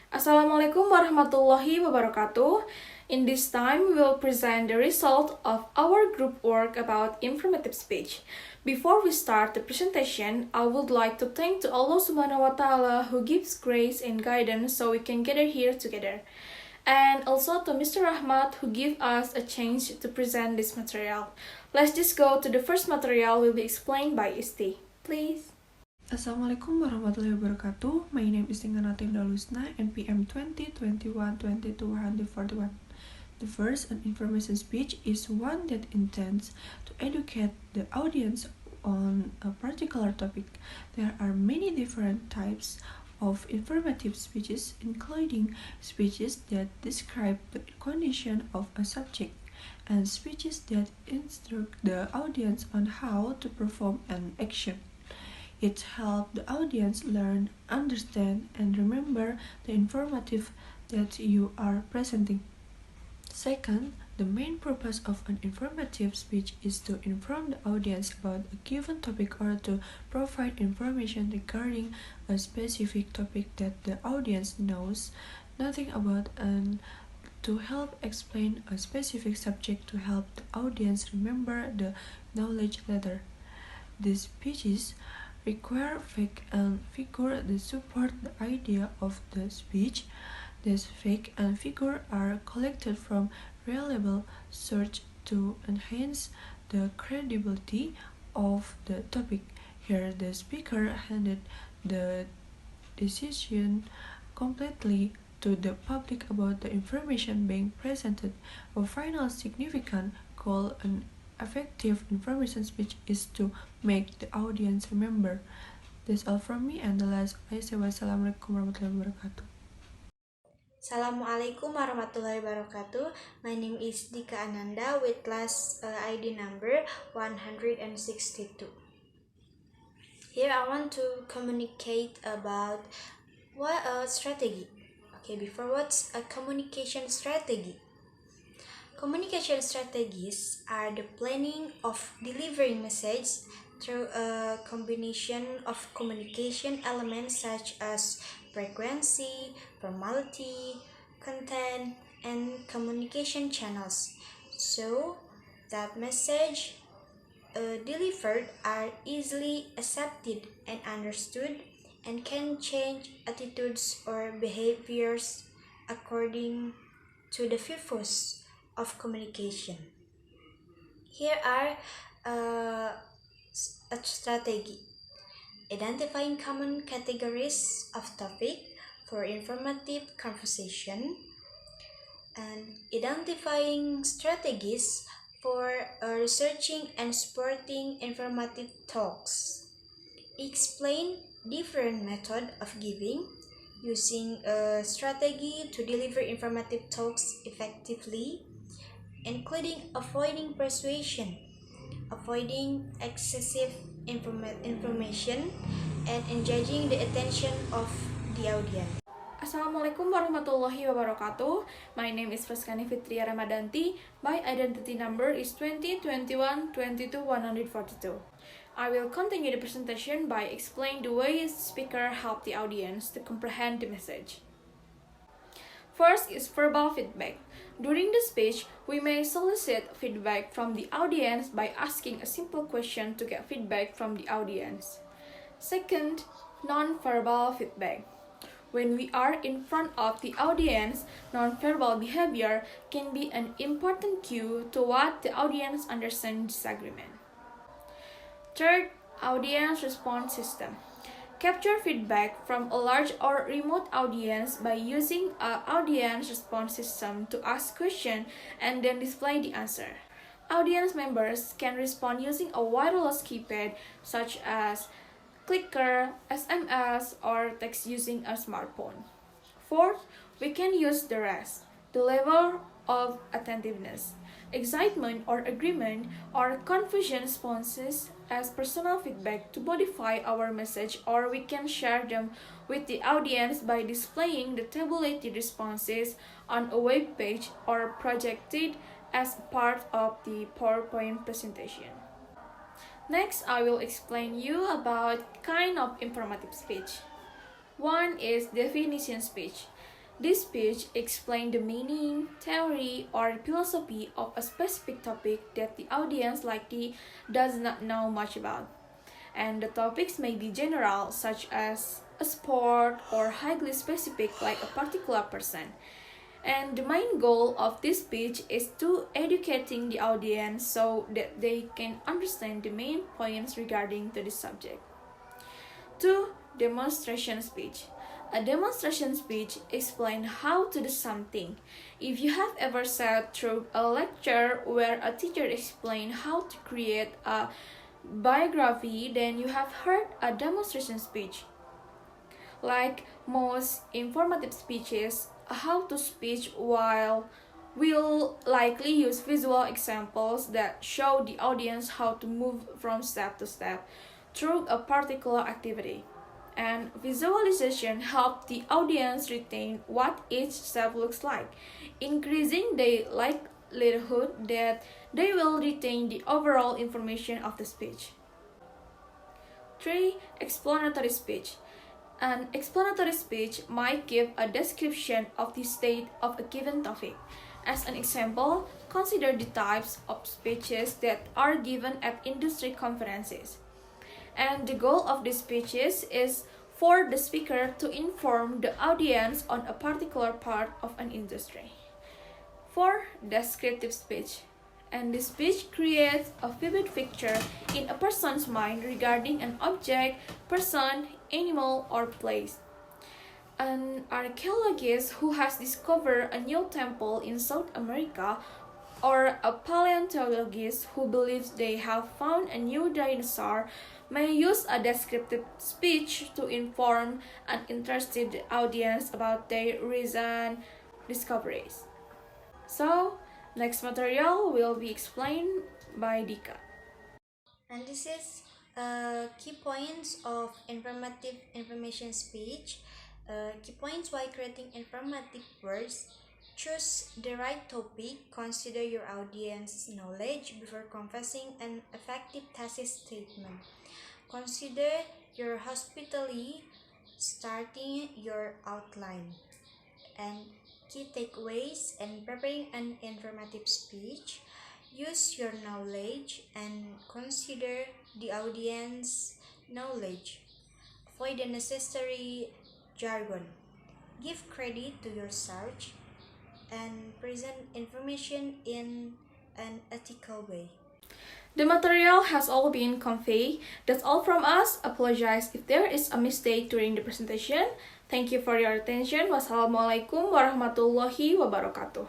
Assalamualaikum warahmatullahi wabarakatuh. In this time, we will present the result of our group work about informative speech. Before we start the presentation, I would like to thank to Allah Subhanahu wa Ta'ala who gives grace and guidance so we can gather here together. And also to Mr. Rahmat who give us a chance to present this material. Let's just go to the first material will be explained by Isti. Please. Assalamualaikum warahmatullahi wabarakatuh. My name is Istinganatun NPM 2021-22-141. The first and information speech is one that intends to educate the audience on a particular topic. There are many different types of informative speeches, including speeches that describe the condition of a subject and speeches that instruct the audience on how to perform an action. It helps the audience learn, understand, and remember the informative that you are presenting. Second, the main purpose of an informative speech is to inform the audience about a given topic or to provide information regarding a specific topic that the audience knows nothing about and to help explain a specific subject to help the audience remember the knowledge later. These speeches require fact and figure that support the idea of the speech. These fact and figure are collected from reliable sources to enhance the credibility of the topic. Here, the speaker handed the decision completely to the public about the information being presented. A final significant goal and effective information speech is to make the audience remember. That's all from me, and the last I say wassalamualaikum warahmatullahi wabarakatuh. Assalamualaikum warahmatullahi wabarakatuh. My name is Dhika Ananda with class ID number 162. Here I want to communicate about what a strategy. Okay, before what's a communication strategy? Communication strategies are the planning of delivering message through a combination of communication elements such as frequency, formality, content, and communication channels, so that message delivered are easily accepted and understood and can change attitudes or behaviors according to the purpose of communication. Here are a strategy. Identifying common categories of topic for informative conversation and identifying strategies for researching and supporting informative talks. Explain different method of giving using a strategy to deliver informative talks effectively, including avoiding persuasion, avoiding excessive information, and engaging the attention of the audience. Assalamualaikum warahmatullahi wabarakatuh. My name is Friscani Fitria Ramadanti. My identity number is 2021-22-142. I will continue the presentation by explaining the ways the speaker help the audience to comprehend the message. First is verbal feedback. During the speech, we may solicit feedback from the audience by asking a simple question to get feedback from the audience. Second, non-verbal feedback. When we are in front of the audience, non-verbal behavior can be an important cue to what the audience understands disagreement. Third, audience response system. Capture feedback from a large or remote audience by using an audience response system to ask questions and then display the answer. Audience members can respond using a wireless keypad such as clicker, SMS, or text using a smartphone. Fourth, we can use the rest, the level of attentiveness, excitement or agreement, or confusion responses as personal feedback to modify our message, or we can share them with the audience by displaying the tabulated responses on a web page or projected as part of the PowerPoint presentation. Next, I will explain you about kind of informative speech. One is definition speech. This speech explains the meaning, theory, or philosophy of a specific topic that the audience likely does not know much about. And the topics may be general, such as a sport, or highly specific, like a particular person. And the main goal of this speech is to educating the audience so that they can understand the main points regarding to this subject. 2. Demonstration speech. A demonstration speech explains how to do something. If you have ever sat through a lecture where a teacher explained how to create a biography, then you have heard a demonstration speech. Like most informative speeches, a how-to speech will likely use visual examples that show the audience how to move from step to step through a particular activity. And visualization helps the audience retain what each step looks like, increasing the likelihood that they will retain the overall information of the speech. 3. Explanatory speech. An explanatory speech might give a description of the state of a given topic. As an example, consider the types of speeches that are given at industry conferences. And the goal of these speeches is for the speaker to inform the audience on a particular part of an industry. 4. Descriptive speech. And the speech creates a vivid picture in a person's mind regarding an object, person, animal, or place. An archaeologist who has discovered a new temple in South America, or a paleontologist who believes they have found a new dinosaur, may use a descriptive speech to inform an interested audience about their recent discoveries. So, next material will be explained by Dhika. And this is key points of informative information speech. Key points while creating informative words. Choose the right topic. Consider your audience's knowledge before confessing an effective thesis statement. Consider your hospitality starting your outline. And key takeaways and preparing an informative speech. Use your knowledge and consider the audience knowledge. Avoid unnecessary jargon. Give credit to your search and present information in an ethical way. The material has all been conveyed. That's all from us. Apologize if there is a mistake during the presentation. Thank you for your attention. Wassalamualaikum warahmatullahi wabarakatuh.